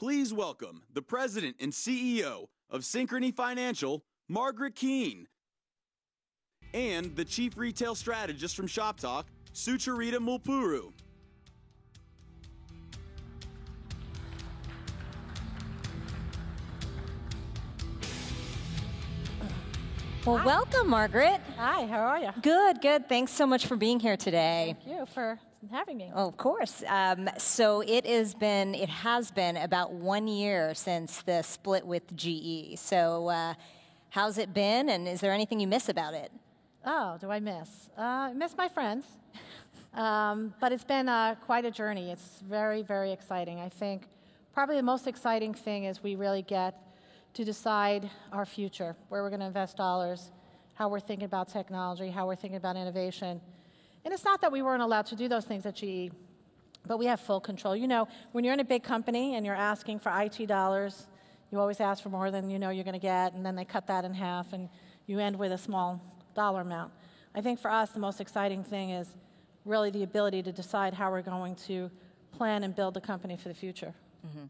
Please welcome the President and CEO of Synchrony Financial, Margaret Keane, and the Chief Retail Strategist from Shop Talk, Sucharita Mulpuru. Well, Hi. welcome, Margaret. Hi, how are you? Good, good. Thanks so much for being here today. Thank you for having me. Oh, of course. So it has been about 1 year since the split with GE. So how's it been, and is there anything you miss about it? Oh, do I miss? I miss my friends, but it's been quite a journey. It's very, very exciting. I think probably the most exciting thing is we really get to decide our future, where we're going to invest dollars, how we're thinking about technology, how we're thinking about innovation. And it's not that we weren't allowed to do those things at GE, but we have full control. You know, when you're in a big company and you're asking for IT dollars, you always ask for more than you know you're going to get, and then they cut that in half, and you end with a small dollar amount. I think for us, the most exciting thing is really the ability to decide how we're going to plan and build the company for the future. Mm-hmm.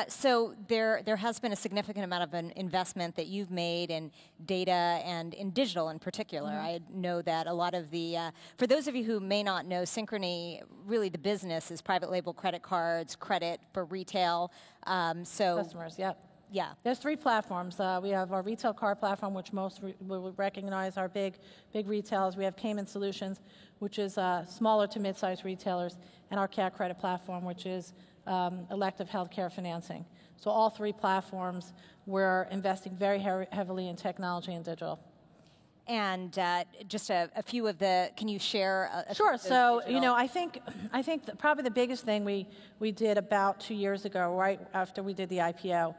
So there has been a significant amount of an investment that you've made in data and in digital in particular. Mm-hmm. I know that a lot of the, for those of you who may not know, Synchrony, really the business is private label credit cards, credit for retail. Customers, yep. Yeah. There's 3 platforms. We have our retail card platform, which most will recognize our big retailers. We have payment solutions, which is smaller to mid-sized retailers, and our CAD credit platform, which is elective healthcare financing. So all 3 platforms, we're investing very heavily in technology and digital. And just a few of the, can you share? Sure. So digital? You know, I think probably the biggest thing we did about 2 years ago, right after we did the IPO,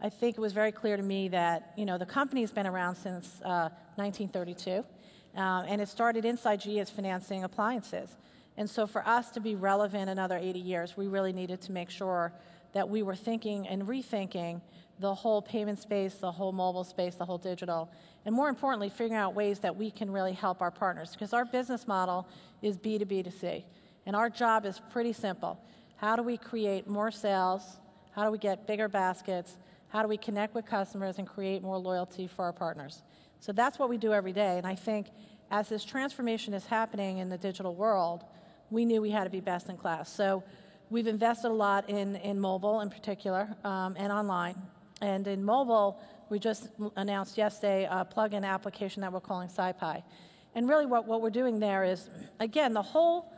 I think it was very clear to me that, you know, the company's been around since 1932, and it started inside GE as financing appliances. And so for us to be relevant another 80 years, we really needed to make sure that we were thinking and rethinking the whole payment space, the whole mobile space, the whole digital, and more importantly, figuring out ways that we can really help our partners, because our business model is B2B2C, and our job is pretty simple. How do we create more sales? How do we get bigger baskets? How do we connect with customers and create more loyalty for our partners? So that's what we do every day, and I think as this transformation is happening in the digital world, we knew we had to be best in class. So we've invested a lot in mobile in particular, and online. And in mobile, we just announced yesterday a plug-in application that we're calling SciPi. And really what we're doing there is, again, the whole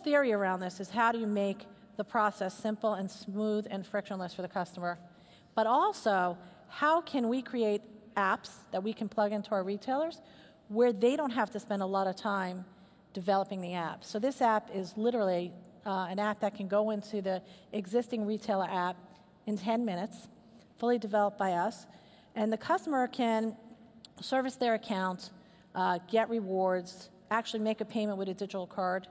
theory around this is how do you make the process simple and smooth and frictionless for the customer. But also, how can we create apps that we can plug into our retailers where they don't have to spend a lot of time developing the app. So this app is literally an app that can go into the existing retailer app in 10 minutes, fully developed by us, and the customer can service their account, get rewards, actually make a payment with a digital card,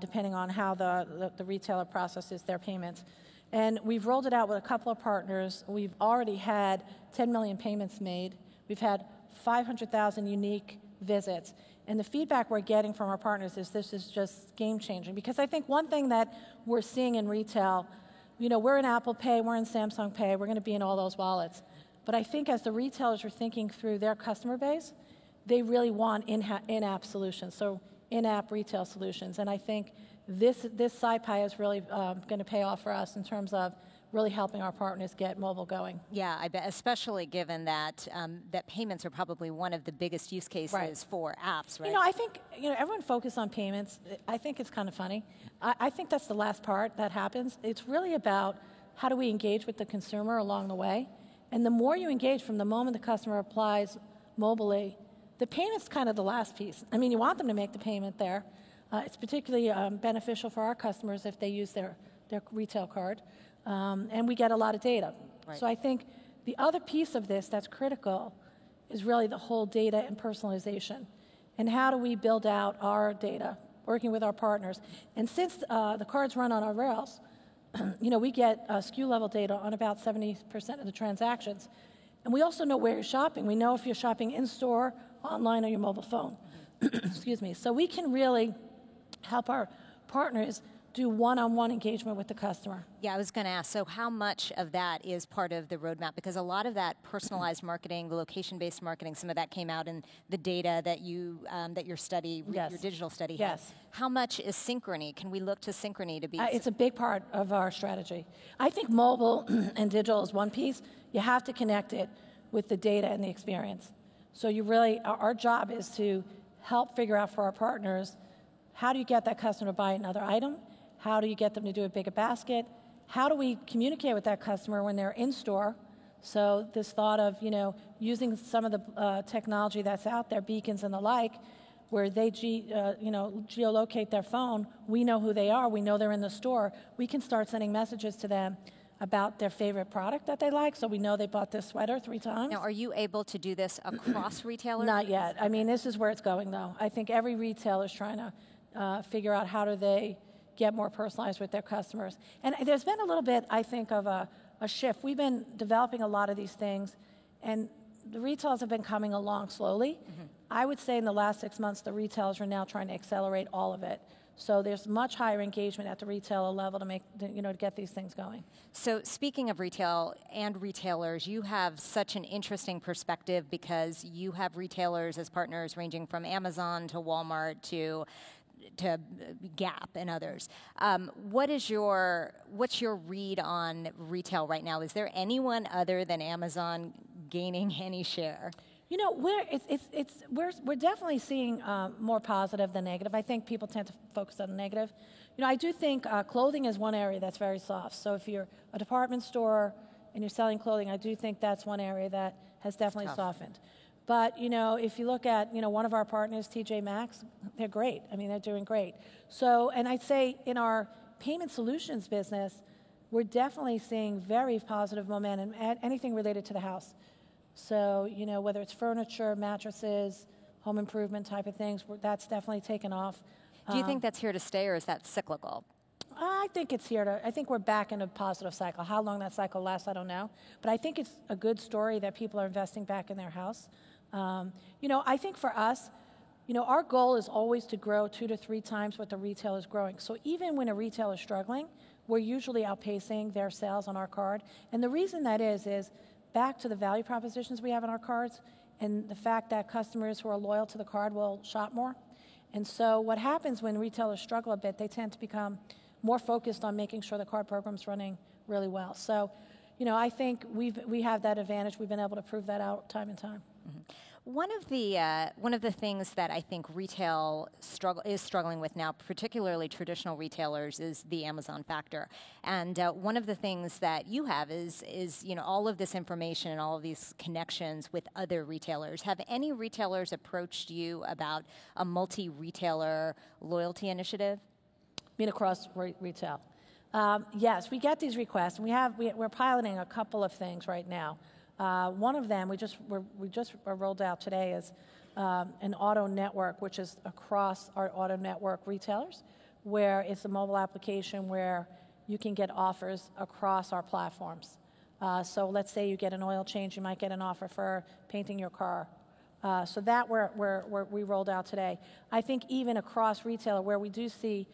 depending on how the retailer processes their payments. And we've rolled it out with a couple of partners. We've already had 10 million payments made. We've had 500,000 unique visits. And the feedback we're getting from our partners is this is just game-changing. Because I think one thing that we're seeing in retail, you know, we're in Apple Pay, we're in Samsung Pay, we're going to be in all those wallets. But I think as the retailers are thinking through their customer base, they really want in-app solutions, so in-app retail solutions. And I think this SciPi is really going to pay off for us in terms of really helping our partners get mobile going. Yeah, I bet, especially given that that payments are probably one of the biggest use cases for apps, right? You know, I think, you know, everyone focused on payments. I think it's kind of funny. I think that's the last part that happens. It's really about how do we engage with the consumer along the way. And the more you engage from the moment the customer applies mobily, the payment's kind of the last piece. I mean, you want them to make the payment there. It's particularly beneficial for our customers if they use their retail card. And we get a lot of data. Right. So I think the other piece of this that's critical is really the whole data and personalization. And how do we build out our data, working with our partners? And since the cards run on our rails, you know, we get SKU level data on about 70% of the transactions. And we also know where you're shopping. We know if you're shopping in-store, online, or your mobile phone. Excuse me. So we can really help our partners do one-on-one engagement with the customer. Yeah, I was going to ask, so how much of that is part of the roadmap? Because a lot of that personalized marketing, the location-based marketing, some of that came out in the data that that your study, your digital study had. How much is Synchrony? Can we look to Synchrony to be? It's a big part of our strategy. I think mobile and digital is one piece. You have to connect it with the data and the experience. So you really, our job is to help figure out for our partners, how do you get that customer to buy another item? How do you get them to do a bigger basket? How do we communicate with that customer when they're in store? So this thought of, using some of the technology that's out there, beacons and the like, where they geolocate their phone, we know who they are, we know they're in the store, we can start sending messages to them about their favorite product that they like, so we know they bought this sweater 3 times. Now, are you able to do this across retailers? Not yet. I mean, this is where it's going, though. I think every retailer is trying to figure out how do they get more personalized with their customers. And there's been a little bit, I think, of a shift. We've been developing a lot of these things, and the retailers have been coming along slowly. I would say in the last 6 months, the retailers are now trying to accelerate all of it. So there's much higher engagement at the retailer level to get these things going. So speaking of retail and retailers, you have such an interesting perspective because you have retailers as partners ranging from Amazon to Walmart to Gap and others. What's your read on retail right now? Is there anyone other than Amazon gaining any share? We're definitely seeing more positive than negative. I think people tend to focus on the negative. I do think clothing is one area that's very soft. So if you're a department store and you're selling clothing, I do think that's one area that has definitely softened. But, if you look at, one of our partners, TJ Maxx, they're great. I mean, they're doing great. So, and I'd say in our payment solutions business, we're definitely seeing very positive momentum at anything related to the house. So, whether it's furniture, mattresses, home improvement type of things, that's definitely taken off. Do you think that's here to stay, or is that cyclical? I think it's here I think we're back in a positive cycle. How long that cycle lasts, I don't know. But I think it's a good story that people are investing back in their house. I think for us, our goal is always to grow 2 to 3 times what the retailer is growing. So even when a retailer is struggling, we're usually outpacing their sales on our card. And the reason that is back to the value propositions we have in our cards and the fact that customers who are loyal to the card will shop more. And so what happens when retailers struggle a bit, they tend to become more focused on making sure the card program's running really well. So, I think we have that advantage. We've been able to prove that out time and time. One of the things that I think retail is struggling with now, particularly traditional retailers, is the Amazon factor. And one of the things that you have is all of this information and all of these connections with other retailers. Have any retailers approached you about a multi-retailer loyalty initiative? I mean, across retail. Yes, we get these requests, and we're piloting a couple of things right now. One of them we just rolled out today is an auto network, which is across our auto network retailers, where it's a mobile application where you can get offers across our platforms. So let's say you get an oil change, you might get an offer for painting your car. So that we rolled out today. I think even across retailer, where we do see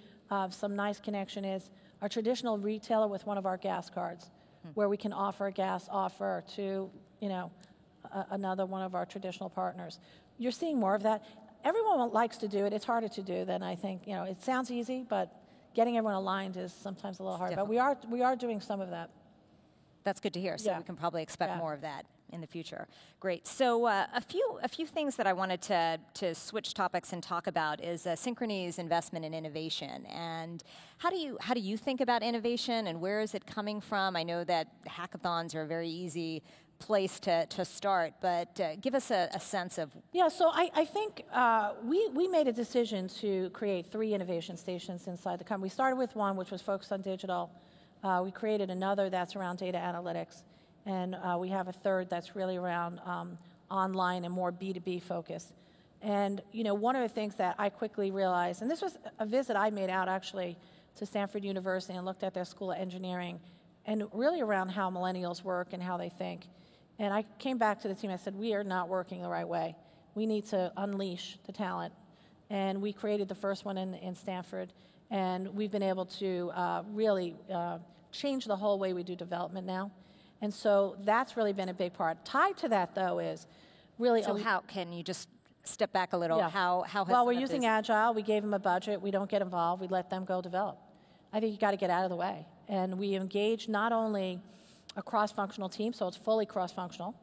some nice connection is our traditional retailer with one of our gas cards, where we can offer a gas offer to, another one of our traditional partners. You're seeing more of that. Everyone likes to do it. It's harder to do than I think. It sounds easy, but getting everyone aligned is sometimes a little hard. But we are doing some of that. That's good to hear. So we can probably expect more of that in the future. Great. So a few things that I wanted to switch topics and talk about is Synchrony's investment in innovation. And how do you think about innovation, and where is it coming from? I know that hackathons are a very easy place to start, but give us a sense of... Yeah, so I think we made a decision to create 3 innovation stations inside the company. We started with one, which was focused on digital. We created another that's around data analytics. And we have a third that's really around online and more B2B focused. And, one of the things that I quickly realized, and this was a visit I made out actually to Stanford University and looked at their School of Engineering, and really around how millennials work and how they think. And I came back to the team and I said, we are not working the right way. We need to unleash the talent. And we created the first one in Stanford. And we've been able to really change the whole way we do development now. And so that's really been a big part. Tied to that, though, is really... So how can you just step back a little? Yeah. How has well, we're using Agile. We gave them a budget. We don't get involved. We let them go develop. I think you got to get out of the way. And we engage not only a cross-functional team, so it's fully cross-functional.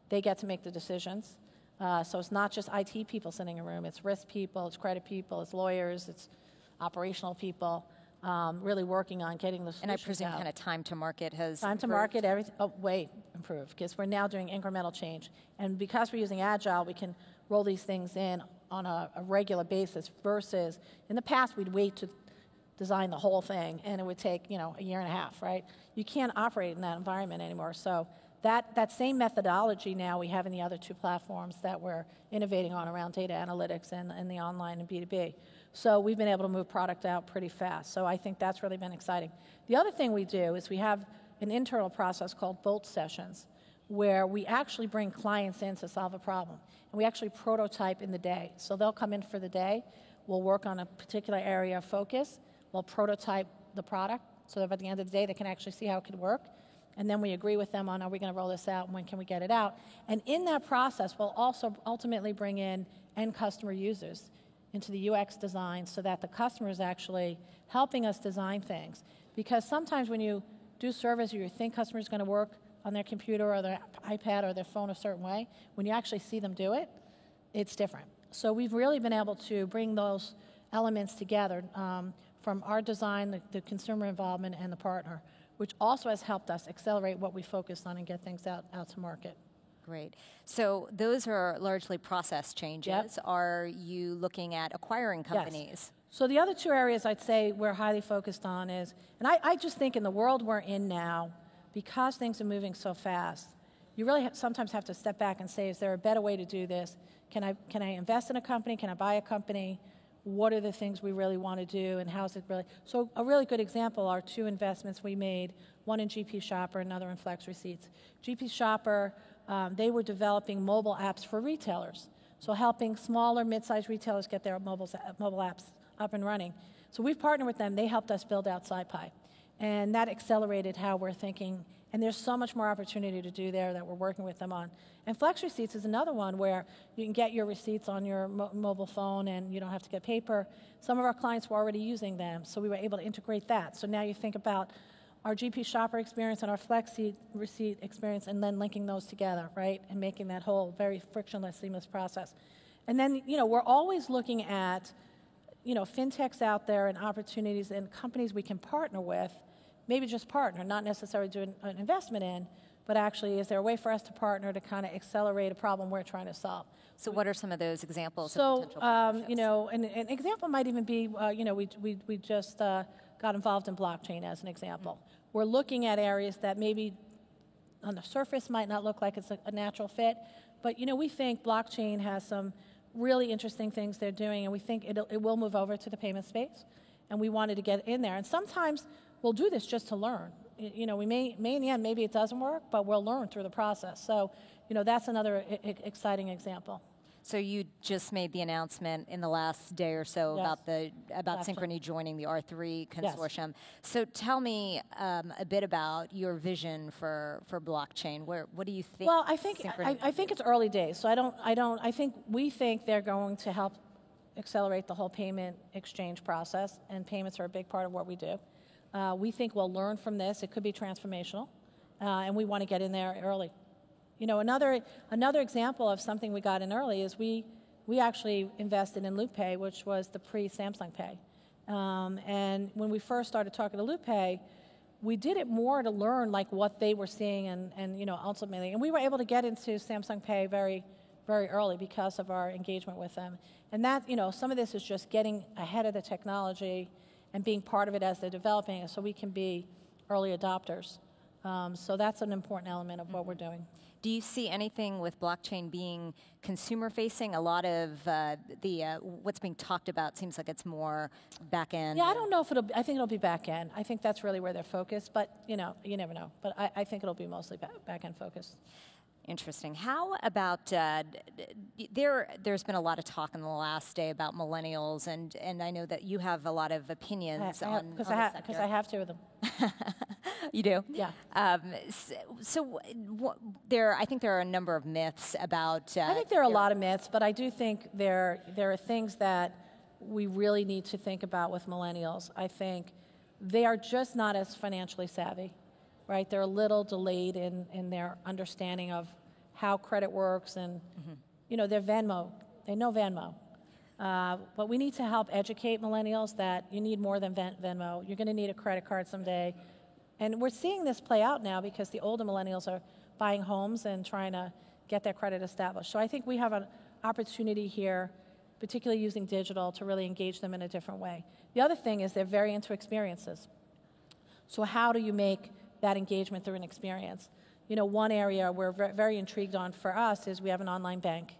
They get to make the decisions. So it's not just IT people sitting in a room. It's risk people, it's credit people, it's lawyers, it's operational people, really working on getting the solutions And I presume out. kind of time to market has Time to market, everything, way improved, because we're now doing incremental change. And because we're using Agile, we can roll these things in on a regular basis versus, in the past, we'd wait to design the whole thing, and it would take, a year and a half, right? You can't operate in that environment anymore. So that same methodology now we have in the other two platforms that we're innovating on around data analytics and the online and B2B. So we've been able to move product out pretty fast. So I think that's really been exciting. The other thing we do is we have an internal process called Bolt Sessions, where we actually bring clients in to solve a problem. And we actually prototype in the day. So they'll come in for the day. We'll work on a particular area of focus. We'll prototype the product so that by the end of the day they can actually see how it could work. And then we agree with them on, are we going to roll this out and when can we get it out? And in that process, we'll also ultimately bring in end customer users into the UX design so that the customer is actually helping us design things. Because sometimes when you do surveys or you think customers are going to work on their computer or their iPad or their phone a certain way, when you actually see them do it, it's different. So we've really been able to bring those elements together from our design, the consumer involvement, and the partner, which also has helped us accelerate what we focused on and get things out to market. Great. So those are largely process changes. Yep. Are you looking at acquiring companies? Yes. So the other two areas I'd say we're highly focused on is, and I just think in the world we're in now, because things are moving so fast, you really sometimes have to step back and say, is there a better way to do this? Can I invest in a company? Can I buy a company? What are the things we really want to do, and how is it really? So a really good example are two investments we made, one in GP Shopper, another in Flex Receipts. GP Shopper, they were developing mobile apps for retailers, so helping smaller, mid-sized retailers get their mobile apps up and running. So we've partnered with them. They helped us build out SciPi, and that accelerated how we're thinking, and there's so much more opportunity to do there that we're working with them on. And Flex Receipts is another one where you can get your receipts on your mobile phone and you don't have to get paper. Some of our clients were already using them, so we were able to integrate that. So now you think about our GP Shopper experience and our Flex Receipt experience and then linking those together, right, and making that whole very frictionless, seamless process. And then, we're always looking at, fintechs out there and opportunities and companies we can partner with, maybe just partner, not necessarily do an investment in, but actually, is there a way for us to partner to kind of accelerate a problem we're trying to solve? So what are some of those examples so, of potential partnerships? an example might even be, we just got involved in blockchain as an example. We're looking at areas that maybe on the surface might not look like it's a natural fit, but, we think blockchain has some really interesting things they're doing, and we think it will move over to the payment space, and we wanted to get in there. And sometimes we'll do this just to learn. We may in the end, maybe it doesn't work, but we'll learn through the process. So, that's another exciting example. So you just made the announcement in the last day or so Yes. about Synchrony joining the R3 consortium. Yes. So tell me a bit about your vision for blockchain. What do you think? Well, I think it's early days. So I think we think they're going to help accelerate the whole payment exchange process, and payments are a big part of what we do. We think we'll learn from this. It could be transformational, and we want to get in there early. Another example of something we got in early is we actually invested in LoopPay, which was the pre-Samsung Pay. And when we first started talking to LoopPay, we did it more to learn what they were seeing and ultimately, and we were able to get into Samsung Pay very, very early because of our engagement with them. And that, some of this is just getting ahead of the technology and being part of it as they're developing it so we can be early adopters. So that's an important element of what we're doing. Do you see anything with blockchain being consumer-facing? A lot of what's being talked about seems like it's more back-end. Yeah, I don't know if I think it'll be back-end. I think that's really where they're focused, but, you never know. But I think it'll be mostly back-end focused. Interesting. How about, there's been a lot of talk in the last day about millennials, and I know that you have a lot of opinions on the sector. Because I have two of them. You do? Yeah. I think there are a number of myths about... I think there are a lot of myths, but I do think there are things that we really need to think about with millennials. I think they are just not as financially savvy, right? They're a little delayed in their understanding of how credit works, and you know, they're Venmo. They know Venmo. But we need to help educate millennials that you need more than Venmo. You're going to need a credit card someday. And we're seeing this play out now because the older millennials are buying homes and trying to get their credit established. So I think we have an opportunity here, particularly using digital, to really engage them in a different way. The other thing is they're very into experiences. So how do you make that engagement through an experience? You know, one area we're very intrigued on for us is we have an online bank.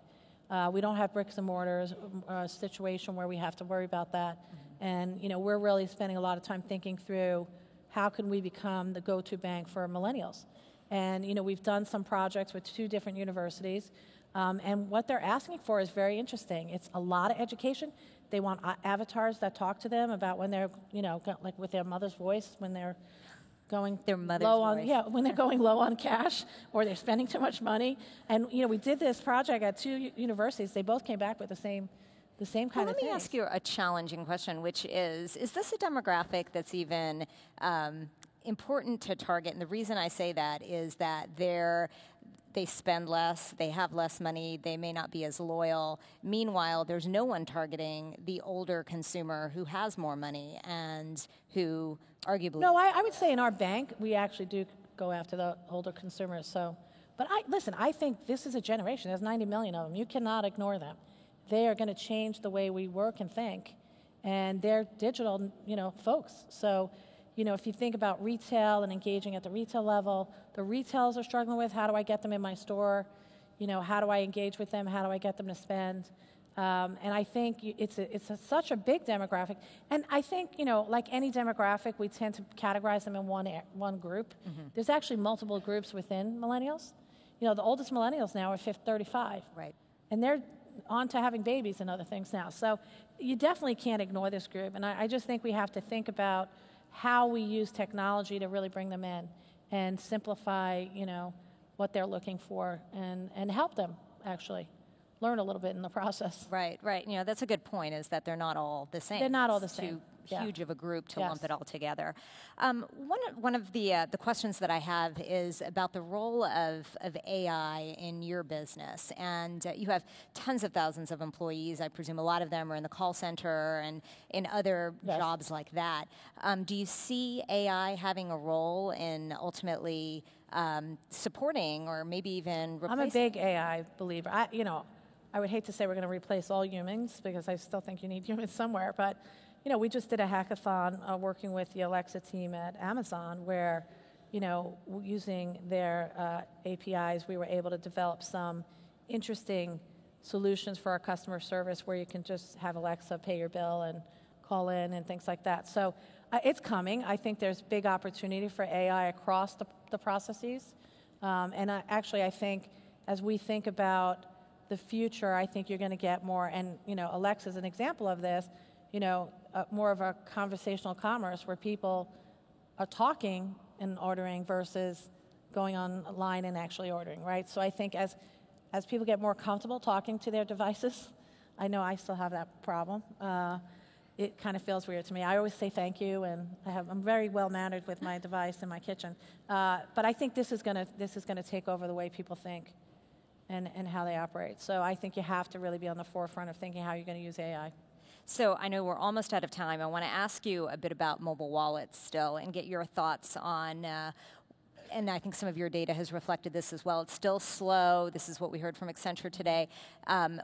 We don't have bricks and mortars, a situation where we have to worry about that. And, you know, we're really spending a lot of time thinking through how can we become the go-to bank for millennials. And, you know, we've done some projects with 2 different universities, and what they're asking for is very interesting. It's a lot of education. They want avatars that talk to them about when they're, you know, like with their mother's voice, when they're going low on, when they're going low on cash or they're spending too much money. And, you know, we did this project at 2 universities. They both came back with the same kind of thing. Let me ask you a challenging question, which is this a demographic that's even important to target? And the reason I say that is that they spend less, they have less money, they may not be as loyal. Meanwhile, there's no one targeting the older consumer who has more money and who arguably... No, I would say in our bank, we actually do go after the older consumers. So, but listen, I think this is a generation. There's 90 million of them. You cannot ignore them. They are going to change the way we work and think, and they're digital, you know, folks. So, you know, if you think about retail and engaging at the retail level, the retailers are struggling with how do I get them in my store, you know, how do I engage with them, how do I get them to spend, and I think it's such a big demographic. And I think, you know, like any demographic, we tend to categorize them in one group. There's actually multiple groups within millennials. You know, the oldest millennials now are 35. Right. And they're on to having babies and other things now. So you definitely can't ignore this group. And I just think we have to think about how we use technology to really bring them in and simplify, you know, what they're looking for and help them actually learn a little bit in the process. Right, right. You know, that's a good point, is that they're not all the same. They're not all the same. Too huge of a group to lump it all together. One of the questions that I have is about the role of AI in your business. And you have tons of thousands of employees. I presume a lot of them are in the call center and in other jobs like that. Do you see AI having a role in ultimately supporting or maybe even replacing? I'm a big AI believer. I would hate to say we're going to replace all humans, because I still think you need humans somewhere, but you know, we just did a hackathon working with the Alexa team at Amazon where, you know, using their APIs, we were able to develop some interesting solutions for our customer service where you can just have Alexa pay your bill and call in and things like that. So it's coming. I think there's big opportunity for AI across the processes. And actually, I think as we think about the future, I think you're going to get more, and, you know, Alexa is an example of this, you know, more of a conversational commerce where people are talking and ordering versus going online and actually ordering, right? So I think as people get more comfortable talking to their devices, I know I still have that problem. It kind of feels weird to me. I always say thank you, and I'm very well mannered with my device in my kitchen. But I think this is going to take over the way people think and how they operate. So I think you have to really be on the forefront of thinking how you're going to use AI. So I know we're almost out of time. I want to ask you a bit about mobile wallets still and get your thoughts on, and I think some of your data has reflected this as well. It's still slow. This is what we heard from Accenture today.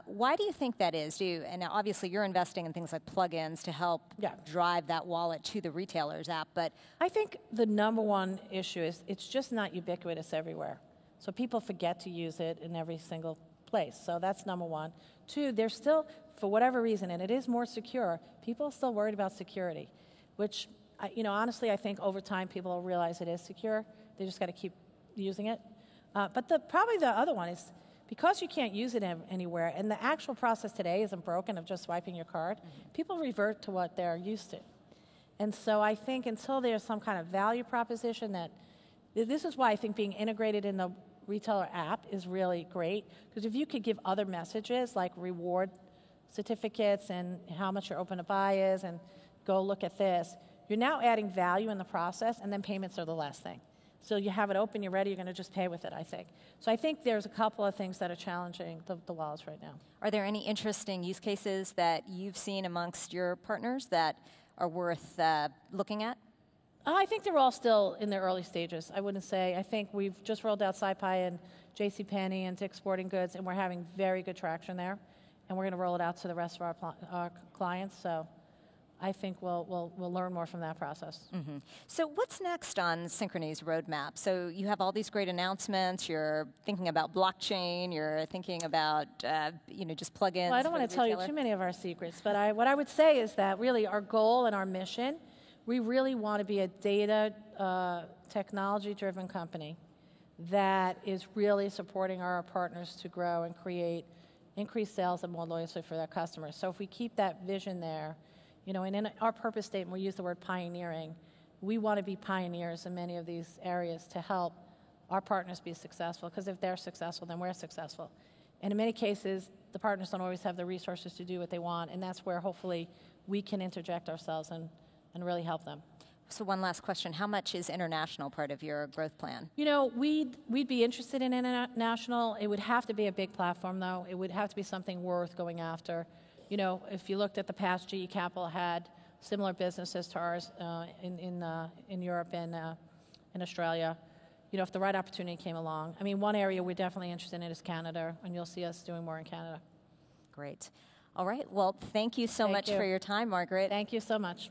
Why do you think that is? And now obviously you're investing in things like plugins to help drive that wallet to the retailer's app, but I think the number one issue is it's just not ubiquitous everywhere. So people forget to use it in every single place. So that's number one. Two, they're still, for whatever reason, and it is more secure, people are still worried about security, which, you know, honestly, I think over time people will realize it is secure. They just got to keep using it. But probably the other one is, because you can't use it anywhere, and the actual process today isn't broken of just swiping your card, people revert to what they're used to. And so I think until there's some kind of value proposition this is why I think being integrated in the retailer app is really great, because if you could give other messages like reward certificates and how much your open to buy is and go look at this, you're now adding value in the process, and then payments are the last thing. So you have it open, you're ready, you're going to just pay with it, I think. So I think there's a couple of things that are challenging the wallets right now. Are there any interesting use cases that you've seen amongst your partners that are worth looking at? I think they're all still in their early stages. I wouldn't say. I think we've just rolled out SciPi and JCPenney and Dick's Sporting Goods, and we're having very good traction there. And we're going to roll it out to the rest of our clients. So I think we'll learn more from that process. Mm-hmm. So what's next on Synchrony's roadmap? So you have all these great announcements. You're thinking about blockchain. You're thinking about just plugins. Well, I don't want to tell you too many of our secrets, but what I would say is that really our goal and our mission, we really want to be a data technology-driven company that is really supporting our partners to grow and create increased sales and more loyalty for their customers. So if we keep that vision there, and in our purpose statement, we use the word pioneering. We want to be pioneers in many of these areas to help our partners be successful, because if they're successful, then we're successful. And in many cases, the partners don't always have the resources to do what they want, and that's where hopefully we can interject ourselves and really help them. So one last question. How much is international part of your growth plan? We'd be interested in international. It would have to be a big platform, though. It would have to be something worth going after. If you looked at the past, GE Capital had similar businesses to ours in Europe and in Australia. If the right opportunity came along. I mean, one area we're definitely interested in is Canada, and you'll see us doing more in Canada. Great. All right. Well, thank you so much for your time, Margaret. Thank you so much.